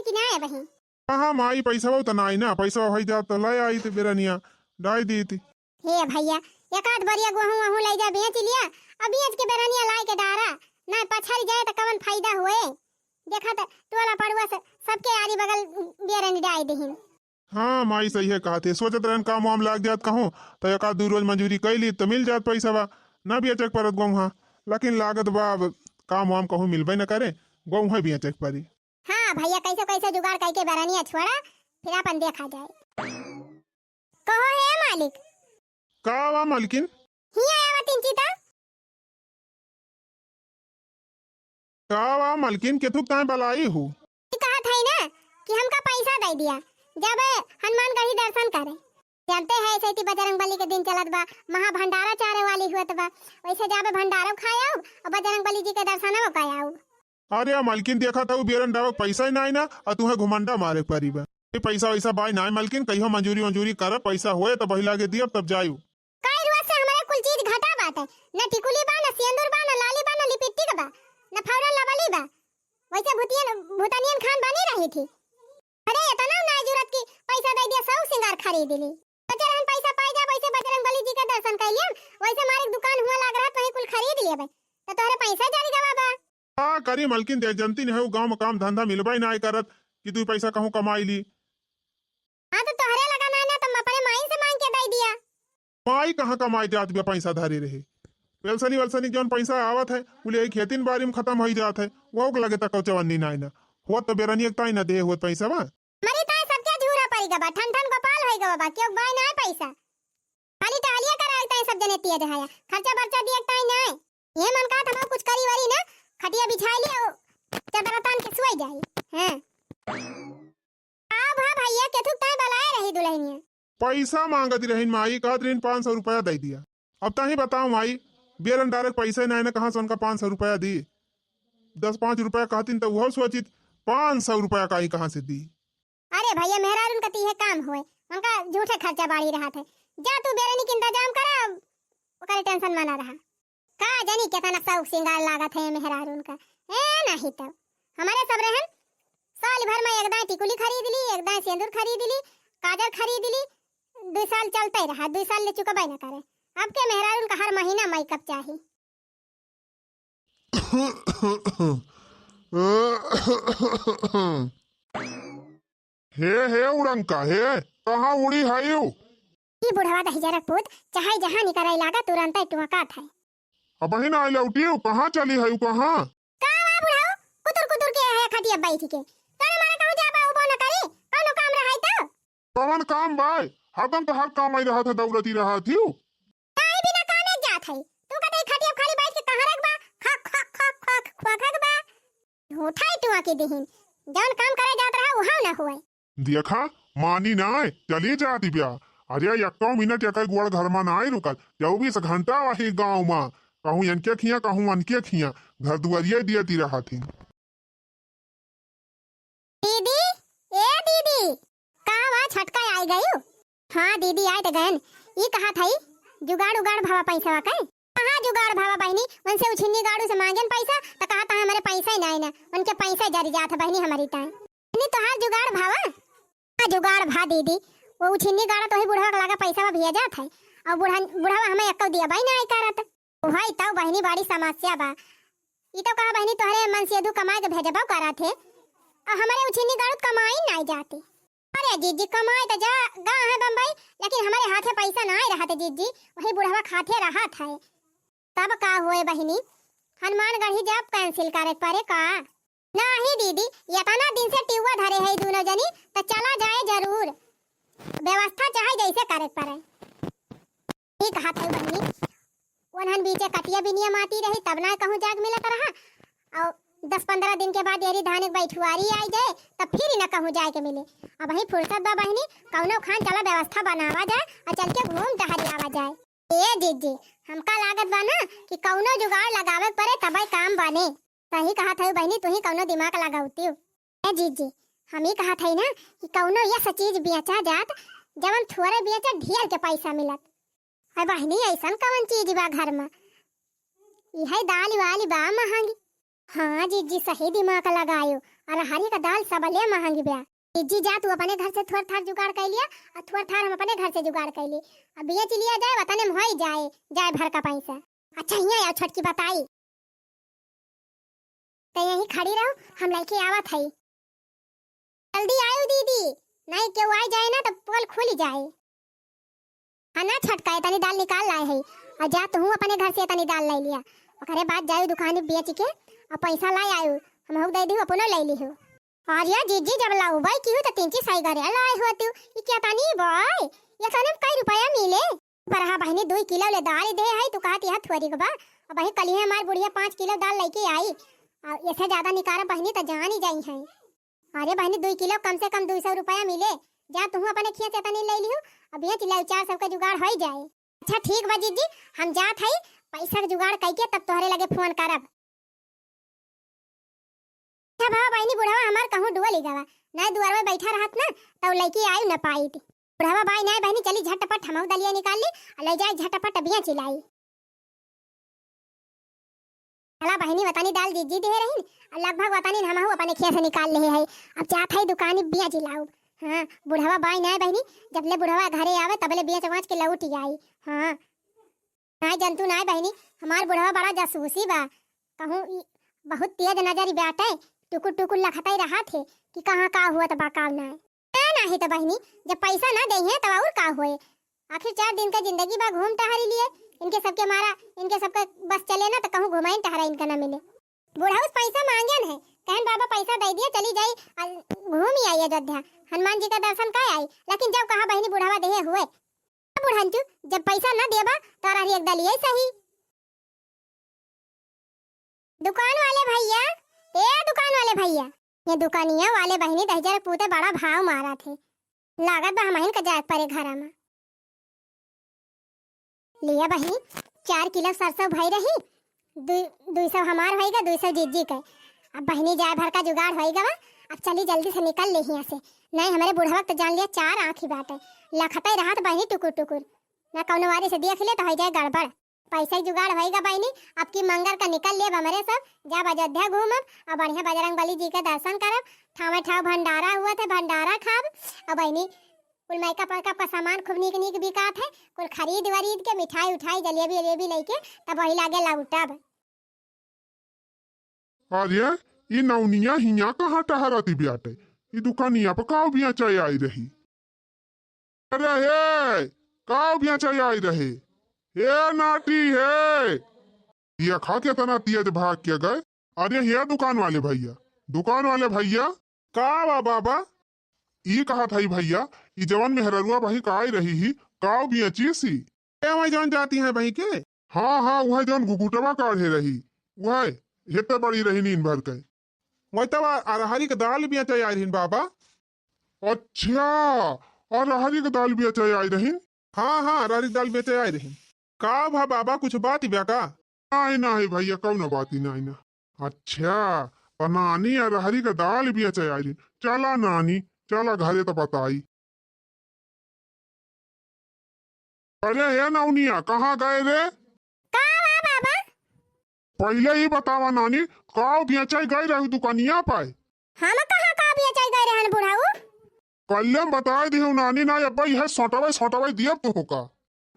कि ना है बही? हाँ माई पैसा वो तो आई ना, पैसा हो जात तो ले आई थी बेरनिया डाई दी थी। हे भैया एक आध बरिया गेहूं वहूं ले जा बेच लिया, अब बेच के बेरनिया लाए के डारा ना पछाड़ी जाए तो कवन फायदा हुए। देखा तो टोला पड़ुआ से सबके आरी बगल बेरनी डाई दहिन। हाँ माई सही है कहते, सोचत रहन काम वाम लाग जात कहूँ तो एक आध 2 रोज मजूरी कैली तो मिल जात पैसा बा, ना बेचक परत गौहा, लेकिन लागत बा अब काम वाम कहूँ मिलबे न करे, गौहा बेचक पड़ी। हाँ भैया कैसे कैसे जुगाड़ करके बेरनिया छोड़ा फिर अपन देखा जाए। कहो हे मालिक। का वा मालकिन? हिया आवा तीन का वा मालकिन के थुक ताए बलाई हूँ। कहा था ना कि हमका पैसा दे दिया जब हनुमानगढ़ी दर्शन करे। जानते हैं ऐसे बजरंगबली के दिन चलत बा, महा भंडारा चारे वाली हुआ बा, वैसे जाबे भंडारा खाया और बजरंगबली जी के दर्शन हो काया। अरे मालकिन देखा था बेरन डावक पैसा ही ना ना और तुम्हें घुमंडा मारे परी बा, पैसा वैसा बाई ना मालकिन, कहियो मंजूरी मंजूरी कर पैसा होए तो बहिला के दियो तब जायू। कई रुआ से हमारे कुल चीज घटा बात है, न टिकुली बा न सिंदूर बा न लाली बा न लिपस्टिक बा न फौरन लबली बा, वैसे भूतानियन खान बनी रही थी। अरे इतना ना जरूरत की पैसा दे दिया सब सिंगार खरीद ली। बजरंग पैसा पाई जा वैसे बजरंगबली जी के दर्शन कर लिया, वैसे हमारे दुकान हुआ लग रहा वही कुल खरीद लिए बे तो तोहरे पैसा जारी गवा बा। हाँ करी मालकिन दे जनती है गांव में काम धंधा मिलबा ना करत कि तू पैसा कहूँ कमाई ली। हाँ तो तोहरे लगा ना तुम अपने माई से मांग के दे दिया। माई कहाँ कमाई जात बे पैसा धारी रहे, वेलसनी वेलसनी जौन पैसा आवत है बोले खेती बारी में खत्म हो जात है, वो लगे तक चवन्नी ना ना हो तो बेरनी एक ताई ना दे होत पैसा बा। मरी ताई सबके झूरा पड़ी गबा, ठन ठन गोपाल होई गबा बा, क्यों बाय ना पैसा खाली टहलिया कराई ताई सब जने तिया जहाया, खर्चा बर्चा दिया ताई ना। ये मन का हम कुछ करी वरी ना, खटिया बिछाई लियो चादर तान के सोई जाई। हैं आ भा भैया के थुक ताई बलाए रही दुल्हनिया। पैसा मांगती रही माई, कहत रही 500 रुपया दे दिया। अब ताही बताओ माई बेरन डायरेक्ट पैसा ना कहाँ से उनका 500 रुपया दी, 10-5 रुपया कहती तो वो सोचित 500 रुपया का ही कहाँ से दी। अरे भैया मेहरार उनका तीहे काम हुए, उनका झूठे खर्चा बाड़ी रहा थे, जा तू बेरनी के इंतजाम करा ओकर टेंशन मना रहा। का जानी कितना शौक सिंगार लागत है मेहरार उनका, ए नहीं तो हमारे सब रहन साल भर में एक दाई टिकुली खरीद ली, एक दाई सिंदूर खरीद ली, काजल खरीद ली, 2 साल चलते रहा, 2 साल ले चुकाबे न करे। अब के मेहरार उनका हर महीना मेकअप चाहिए। हे उड़ंका हे कहाँ उड़ी है यू? ई बुढ़वा दहिजरक पुत चाहे जहां निकराई लागा तुरंत टुका था। अब ही ना आई लौटियो कहाँ चली है कहाँ? का वा बुढ़ाओ कुतुर कुतुर के है खटिया बैठ के, तोरे मारे कहूं जाबा उबो न करी, कोनो काम रहाई तो कौन काम बाय हरदम तो हर काम आई रहा था, दौलती रहा थी काई बिना कामे जात है। तू कतई खटिया खाली बैठ के कहां रखबा, खक खक खक खक खक बा उठाई टुआ के देहिन, जौन काम करे जात रहा वहां न होए। देखा मानी ना चली जाती ब्या, अरे 1 मिनट एक गोड़ घर में ना रुकल, 24 घंटा वही गाँव में कहूँ इनके खिया कहूँ अनके खिया घर दुआरिया दियती रहा थी। दीदी ए दीदी कहाँ वहाँ छटका आई गई? हाँ दीदी आए तो गए, ये कहा था जुगाड़ उगाड़ भावा पैसा का कहाँ जुगाड़ भावा बहनी, उनसे उछिन्नी गाड़ू से मांगन पैसा तो कहा था हमारे पैसा ही नहीं ना, उनके पैसा जारी जात बहनी हमारी टाइम तो हाथ जुगाड़ भावा। हाँ जुगाड़ भा दीदी, वो उछिन्नी गाड़ा तो ही बुढ़वा का लगा पैसा भेजा जात है और बुढ़वा हमें अक्कल दिया भाई ना करत भाई तब बहनी बड़ी समस्या बा। ये तो कहा बहनी तोहरे मन से दू कमाए के भेजबा करा थे और हमारे उछिन्नी गाड़ू कमाई नहीं जाती। अरे जीजी कमाए तो जा गा है बम्बई, लेकिन हमारे हाथे पैसा ना रहा थे जीजी, वही बुढ़वा खाते रहा था। तब का हुए बहनी हनुमानगढ़ी जब कैंसिल करे परे का नहीं दीदी, इतना दिन से टिवा धरे है दोनों जनी तो चला जाए जरूर, व्यवस्था चाहे जैसे करे पड़े। ठीक हाथ है बहनी, वनहन बीचे कटिया बिनिया आती रही तब ना कहूँ जाग मिलत रहा, और 10-15 दिन के बाद यदि धान बैठुआरी आई जाए तब फिर न कहूँ जाए के मिले। अब वही फुर्सत बा बहनी, कौनो खान चला व्यवस्था बनावा जाए और चल के घूम टहरी आवा जाए। ए जीजी हमका लागत बा ना कि कौनो जुगाड़ लगावे पड़े तब काम बने। सही कहा था बहनी, तू ही कौनो दिमाग लगावती हो। ए जीजी हम ही कहा था ना कि कौनो यह चीज बेचा जात जब थोड़े बेचा ढेर के पैसा मिलत है बहनी, ऐसा कौन चीज बा घर में, यह दाल वाली बा महंगी। हाँ जीजी सही दिमाग लगायो, और हरी का दाल सबले महंगी बा। जी जा तू अपने घर से थोड़ा थार जुगाड़ कर लिया और थोड़ा थार हम अपने घर से जुगाड़ कर ली। अब बेच लिया जाए वतने में हो जाए भर का पैसा। अच्छा यहाँ आओ छोटकी बताई तो यहीं खड़ी रहो, हम लेके आवत है। जल्दी आयो दीदी, नहीं क्यों आ जाए ना तो पोल खुल जाए। हाँ ना छटका तनी दाल निकाल लाए है और जा तू अपने घर से तनी दाल ले लिया। ओकरे बाद जाओ दुकान में बेच के और पैसा लाई आयो, हम हो दे दी अपनो ले ली हो। और या जीजी जब लाओ भाई की हो तो 3 साई घरे लाए हो तू ई क्या तानी भाई ये सने कई रुपया मिले पर हा बहनी 2 किलो ले दाल दे है तू कहती है थोड़ी के बा। अब भाई कल ही हमार बुढ़िया 5 किलो दाल लेके आई और ऐसे ज्यादा निकारा बहनी तो जान ही जाई है। अरे बहनी 2 किलो कम से कम 200 रुपया मिले। जा तू अपने खिया से तनी ले लियो अब ये चिल्ला 400 का जुगाड़ हो जाए। अच्छा ठीक बा जीजी, हम जात है पैसा का जुगाड़ करके तब तोहरे लगे फोन करब। अच्छा भाव बहनी बुढ़ावा हमार कहूं डुआ ले जावा ना दुआर में बैठा रहत ना तो लड़की आई न पाई थी। बुढ़ावा बाई ना बहनी चली झटपट हम दलिया निकाल ली और ले जाए झटपट अबिया चिल्लाई। चला बहनी बतानी दाल जीजी दे रही और लगभग बतानी हम अपने खिया से निकाल ले है। अब जात है दुकान बिया चिल्लाऊ। हाँ बुढ़ावा बाई ना बहनी जब ले बुढ़ावा घरे आवे तब ले बिया चमाच के लौट आई। हाँ ना जंतु ना बहनी हमार बुढ़ावा बड़ा जासूसी बा, कहूं बहुत तेज नजरी बाटे, टुकुर टुकुर लखता ही रहा थे कि कहाँ का हुआ तो बाकाव ना है नहीं तो बहनी जब पैसा ना दे हैं तब और का हुए। आखिर 4 दिन का जिंदगी बा घूम टहरी लिए इनके सबके मारा इनके सबका बस चले ना तो कहूँ घुमाइन टहरा इनका ना मिले। बूढ़ा उस पैसा मांगन है कहन बाबा पैसा दे दिया चली जाई घूम ही आई अयोध्या हनुमान जी का दर्शन कर आई। लेकिन जब कहा बहनी बुढ़ावा दे हुए बुढ़ांचू जब पैसा ना देबा तो रही एक दलिए सही। दुकान वाले भैया दुकान वाले भैया ये दुकानिया वाले बहनी 10,000 पूते बड़ा भाव मारा थे लागत बा हमहिन का जाए परे घरा में लिया बहनी 4 किलो सरसों भई रही 200 हमार होएगा 200 जीजी के। अब बहनी जाए भर का जुगाड़ होएगा बा। अब चली जल्दी से निकल ले यहाँ से नहीं हमारे बुढ़ा वक्त जान लिया 4 आँख ही बाटे लखता ही रहा तो बहनी टुकुर टुकुर ना कौनो वारी से देख ले तो हो जाए गड़बड़। पैसा जुगाड़ होएगा बहनी अब की मंगल का निकल ले हमारे सब जब अयोध्या घूमब और बढ़िया बजरंग बली जी का दर्शन करब ठाव ठाव भंडारा हुआ थे भंडारा खाब और बहनी कुल मेकअप वेकअप का सामान खूब नीक नीक बिकात है कुल खरीद वरीद के मिठाई उठाई जलेबी जलेबी लेके तब वही लागे लौटब। अरे ये नौनिया हिया कहाँ टहरती बियाटे ये दुकानिया पर काव बिया चाय आई रही। अरे हे काव बिया चाय आई रहे ये नाटी है ये खा के तना तेज भाग के गए। अरे ये दुकान वाले भैया का बाबा ये कहा था भैया ये जवान में हररुआ भाई का आई रही ही काव बिया चीसी वही जान जाती है भाई के। हाँ वह जौन घुघुटवा काढ़े रही वह हेते बड़ी रही नींद भर के वही तब अरहरी के दाल बिया चाय आई रही बाबा। अच्छा अरहरी के दाल बिया चाय आई रही। हाँ अरहरी दाल बिया चाय आई रही का भा बाबा कुछ बात ही ब्या का नहीं भैया कौन बात ही नहीं ना। अच्छा और नानी अरहरी का दाल बिया चाय आई रही चला नानी चला घरे तो बताई। अरे हे नौनिया कहाँ गए रे बाबा पहले ही बतावा नानी काव बिया चाय गए रहे दुकानिया पाए। हम कहाँ का बिया चाय गए रहन बुढ़ाऊ कल्ले बता दी हूँ नानी ना अब है सोटवाई दिया तो होगा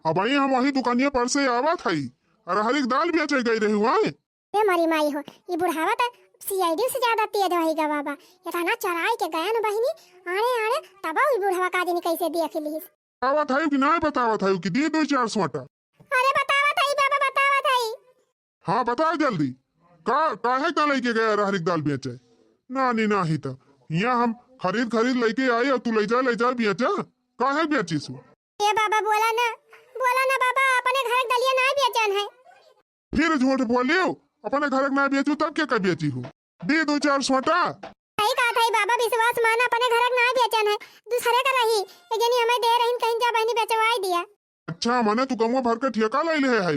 अब हम वही दुकानिया पर से आवा थी अरहरी की दाल बिया चाय गई रही हुआ ये मरी माई हो ये बुढ़ावा तो सीआईडी से ज्यादा तेज होएगा बाबा ये थाना चराई के गया न बहिनी आने तब वो बुढ़ावा का दिन कैसे देख ली बतावा था कि नहीं बतावा था कि दिए 2-4 सोटा। अरे बतावा था बाबा बतावा था। हाँ बता जल्दी काहे का लेके गया अरहरी की दाल बेचे नानी नाही तो यहाँ हम खरीद लेके आए और तू ले जा बेचा काहे बेची सु ये बाबा बोला ना बाबा अपने घर दलिया ना बेचन है फिर झूठ बोलियो अपने घर ना बेचू तब क्या बेची हूँ दे 2-4 सोटा सही कहा था बाबा विश्वास माना अपने घर ना बेचन है दूसरे का रही जनी हमें दे रही कहीं जा बहनी बेचवाई दिया। अच्छा मने तू गमो भर के ठेका ले ले है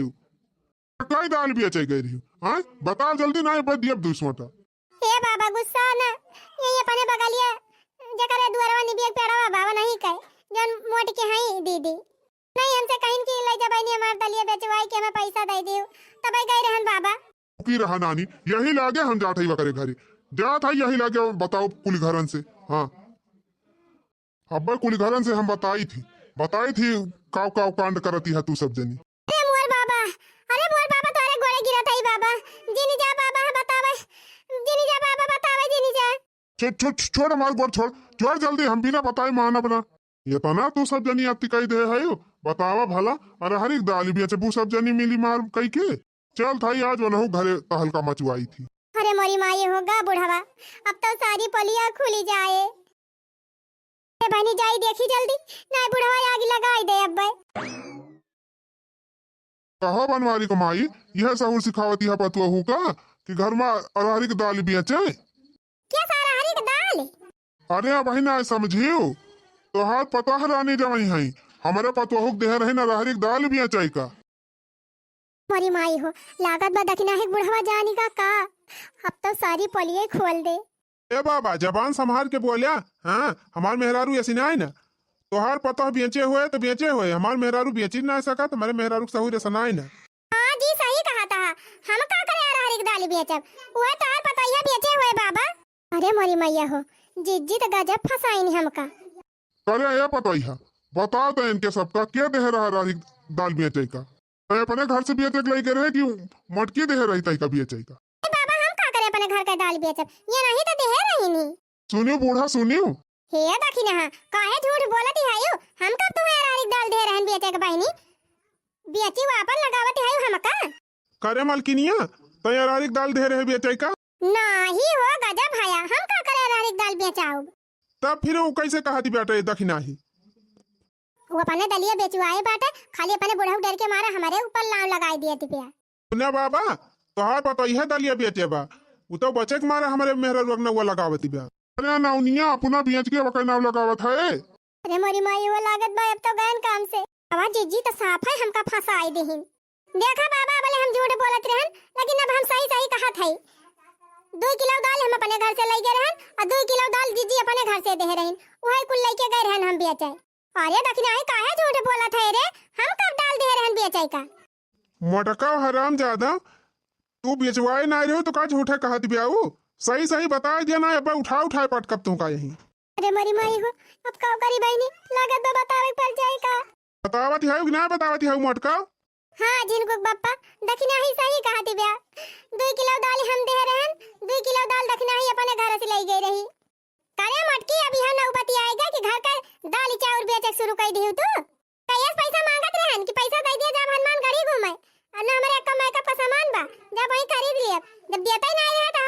कई दाल बेचे गई रही हां बता जल्दी ना बद दिया 2 सोटा। ए बाबा गुस्सा ना ये अपने बगलिया जकरे दुआरवा निबिया पेड़वा बाबा नहीं कहे जन मोट के हई दीदी नहीं हमसे कहीं की ले जा बहनी हमार दलिया बेचवाई के हमें पैसा दे दियो तब गई रहन बाबा की रहा नानी यही लागे हम जात ही बकरे घरे जा था यही लाके बताओ कुली घरन से। हाँ अब कुली घरन से हम बताई थी काव काव कांड करती है तू सब जनी। अरे मोर बाबा, अरे मोर बाबा तोरे गोड़े गिरत हई बाबा। जिनी जा बाबा बतावे, जिनी जा बाबा बतावे, जिनी जा। छोड़ हमार गोड़ छोड़ जल्दी, हम बिना बताए माना बना। ये तो ना तू सब जनी अति कही दे है बतावा भला। अरे हर एक दाली भी अच्छा सब जनी मिली मार कही के चल थाई आज बनहु घरे तहलका मचवाई थी। अरे मोरी माई होगा बुढ़वा, अब तो सारी पलिया खुली जाए। बहनी जाई देखी जल्दी, नहीं बुढ़वा आग लगाई दे अब। कहा बनवारी को माई यह सहूर सिखावती है पतुआ का कि घर में अरहरी की दाल भी अच्छे। क्या सारा हरी की दाल? अरे बहना समझियो तो हाथ पता है रानी जमाई है हमारे पतुआ देह रहे ना अरहरी की दाल भी अच्छे का। मोरी माई हो लागत बा दखना है बुढ़वा जानी का अब तो सारी पलिये खोल दे। ए बाबा जबान संभाल के बोलिया। हाँ हमार मेहरारू ऐसी ना है ना तोहार पता बेचे हुए तो बेचे हुए हमार मेहरारू बेची ना सका तुम्हारे मेहरारू सहूर ऐसा ना है ना। हाँ जी सही कहा था, हम का करे अरहरी की दाल बेचब वह तार पता ये बेचे हुए बाबा। अरे मोरी मैया हो जिज्जी तो गजब फसाई नहीं हमका। अरे ये पता ही है बताओ तो इनके सबका क्या देह रहा अरहरी दाल बेचे का अपने घर से बेचे लई के रहे कि मटकी देह रही तई का बेचे का। बाबा हम का करे अपने घर का दाल बेचब ये नहीं तो देह रही नहीं। सुनियो बूढ़ा सुनियो हे दखी ना काहे झूठ बोलत है हम कब तुम्हें अरहरी दाल दे रहन बेचे के बहनी बेची वापन लगावत है हमका। करे मलकिनिया तई अरहरी दाल दे रहे बेचे का नहीं हो गजब भया हम का करे अरहरी दाल बेचाऊ। तब फिर वो कैसे कहा थी बेटे दखिना ही वो अपने दलिया बेचवाए बाटे खाली अपने बुढ़ऊ डर के मारा हमारे ऊपर लाव लगाई दिए थे पिया। सुनिया बाबा तोहार पता यह दलिया बेचे बा वो तो बचे के मारा हमारे मेहरा लोग वो लगावती बा। अरे नौनिया अपना बेच के वकई नाव लगावत है। अरे मोरी माई वो लागत बा अब तो गैन काम से आवाज जिज्जी तो साफ है हमका फंसाई देहिन। देखा बाबा बोले हम झूठ बोलत रहन लेकिन अब हम सही सही कहा थे। 2 किलो दाल हम अपने घर से ले गए रहन और 2 किलो दाल जिज्जी अपने घर से दे रहन वही कुल लेके गए रहन हम बेचे। अरे दखना है काहे झूठ बोलत है रे हम कब डाल दे रहन बेचे का। मोटका हराम ज्यादा तू बेचवाए ना रहे हो तो का झूठे कहत बियाऊ सही सही बता दिया ना अब उठाए पटकब तू का यही। अरे मरी माई हो अब का करी बहनी लागत तो बतावे पड़ जाए का। बतावत है कि ना बतावत है मोटका। हाँ जिनको बापा दखना ही सही कहती ब्या 2 किलो दाल हम दे रहन 2 किलो दाल दखना ही अपने घर से ले गई रही। करे मटकी अभी हम नौबती आएगा कि घर का दाल चाउर बेचे शुरू कर दी तू कैसे पैसा मांगत रहन कि पैसा दे दिया जब हनुमान गड़ी घूमे और ना हमारे का मेकअप का सामान बा जब वही खरीद लिया जब देता ही नहीं रहा